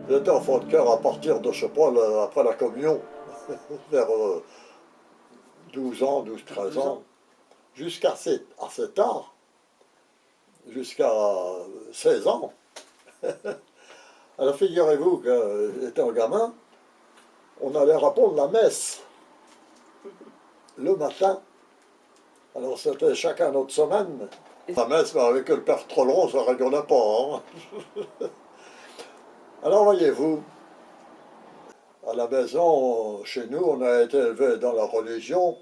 J'étais enfant de cœur à partir de, je sais pas, après la communion, vers 12 ans, 12-13 ans, jusqu'à assez tard, jusqu'à 16 ans. Alors figurez-vous que, étant gamin, on allait répondre la messe le matin. Alors c'était chacun notre semaine. La messe, mais avec le père Trollon, ça ne rigolait pas. Hein. Alors voyez-vous, à la maison, chez nous, on a été élevés dans la religion,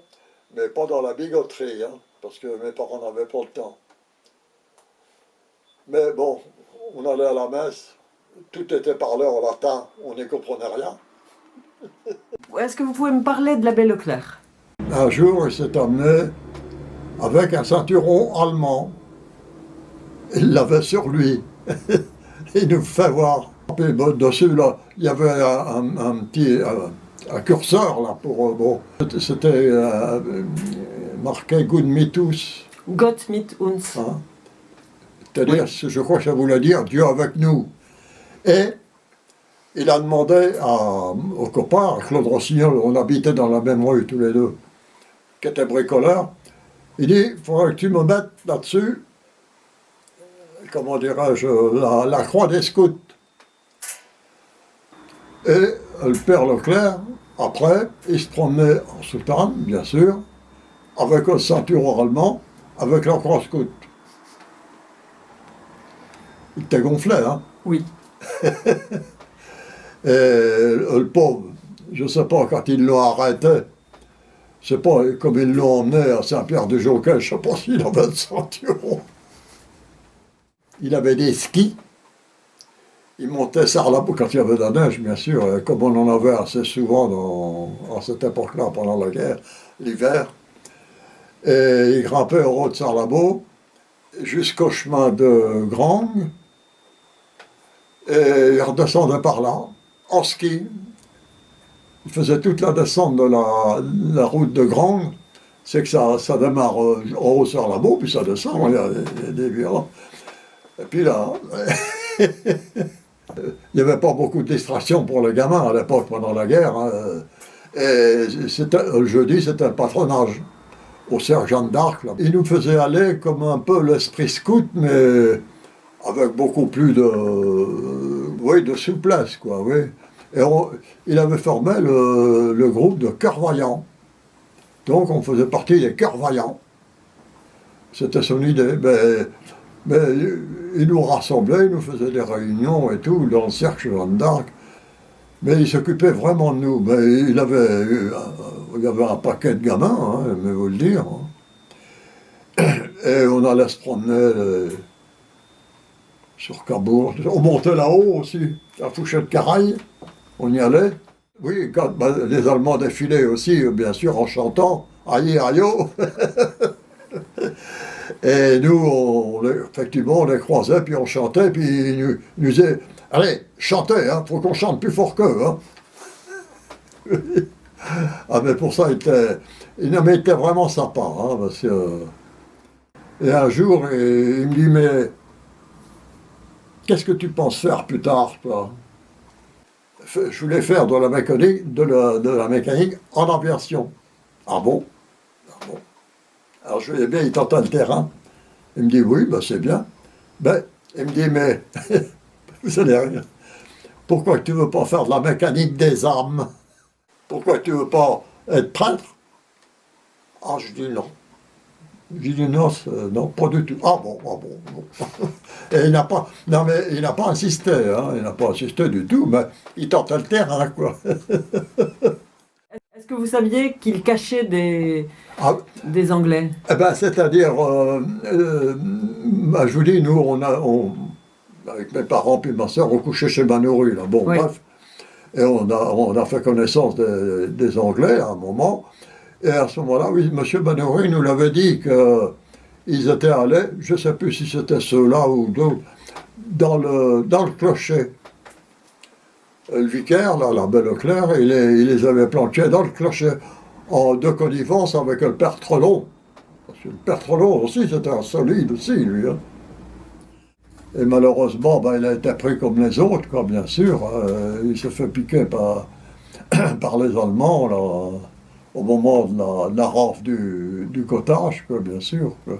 mais pas dans la bigoterie, hein, parce que mes parents n'avaient pas le temps. Mais bon, on allait à la messe, tout était parlé en latin, on n'y comprenait rien. Est-ce que vous pouvez me parler de l'abbé Leclerc? Un jour, il s'est amené avec un ceinturon allemand. Il l'avait sur lui. Il nous fait voir. Et bon, dessus, là, il y avait un petit un curseur, là, pour... bon, c'était marqué Good Mitus. Gott mit uns. Hein? C'est-à-dire, oui. Je crois que ça voulait dire Dieu avec nous. Et il a demandé au copain, à Claude Rossignol, on habitait dans la même rue tous les deux, qui était bricoleur. Il dit, il faudrait que tu me mettes là-dessus, comment dirais-je, la croix des scouts. Et le père Leclerc, après, il se promenait en soutane, bien sûr, avec un ceinturon allemand, avec la croix scout. Il était gonflé, hein? Oui. Et le pauvre, je ne sais pas, quand ils l'ont arrêté, je ne sais pas, comme ils l'ont emmené à Saint-Pierre-du-Joquet, je ne sais pas s'il avait le ceinturon. Il avait des skis. Il montait Sarlabo quand il y avait de la neige, bien sûr, comme on en avait assez souvent à cette époque-là, pendant la guerre, l'hiver. Et il grimpait au haut de Sarlabo jusqu'au chemin de Grang, et il redescendait par là, en ski. Il faisait toute la descente de la route de Grang, c'est que ça démarre en haut sur la boue, puis ça descend, il y a des virants. Et puis là, il n'y avait pas beaucoup de distractions pour les gamins à l'époque, pendant la guerre. Hein. Et le jeudi, c'était le patronage, au sergent d'Arc. Là. Il nous faisait aller comme un peu l'esprit scout, mais avec beaucoup plus de souplesse, quoi, oui. Et il avait formé le groupe de Cœurs Vaillants. Donc on faisait partie des Cœurs Vaillants. C'était son idée. Mais il nous rassemblait, il nous faisait des réunions et tout, dans le cercle Jeanne d'Arc. Mais il s'occupait vraiment de nous. Mais il y avait un paquet de gamins, hein, mais vous le dire. Hein. Et on allait se promener sur Cabourg. On montait là-haut aussi, à Fouché de Caraï. On y allait. Oui, quand les Allemands défilaient aussi, bien sûr, en chantant « Aïe, aïe, oh !» Et nous, effectivement, on les croisait, puis on chantait, puis ils nous disaient « Allez, chantez, hein, faut qu'on chante plus fort qu'eux. Hein. » Ah, mais pour ça, il était vraiment sympa. Hein, parce que, et un jour, il me dit « Mais qu'est-ce que tu penses faire plus tard, toi ?» Je voulais faire de la mécanique en aviation. Ah bon? Ah bon. Alors je lui ai dit, bien, il tentait le terrain. Il me dit, oui, ben c'est bien. Ben, il me dit, mais, vous allez rien. Pourquoi tu ne veux pas faire de la mécanique des armes? Pourquoi tu ne veux pas être prêtre? Ah, je dis non. J'ai dit non, non, pas du tout. Ah bon, ah bon, bon. Et il n'a pas, non mais il n'a pas insisté, hein, il n'a pas insisté du tout, mais il tentait le terrain, quoi. Est-ce que vous saviez qu'il cachait des Anglais? Eh ben, c'est-à-dire, je vous dis, nous, avec mes parents puis ma soeur, on couchait chez Manoury, là, bon, oui. Bref. Et on a fait connaissance des Anglais à un moment. Et à ce moment-là, oui, M. Manoury nous l'avait dit qu'ils étaient allés, je ne sais plus si c'était ceux-là ou d'autres, dans le clocher. Le vicaire, là, l'abbé Leclerc, il les avait planqués dans le clocher, de connivence avec le père Trollon. Parce que le père Trollon aussi, c'était un solide aussi, lui. Hein. Et malheureusement, ben, il a été pris comme les autres, quoi, bien sûr. Il s'est fait piquer par les Allemands là, au moment de la rafle du cottage, quoi, bien sûr. Quoi.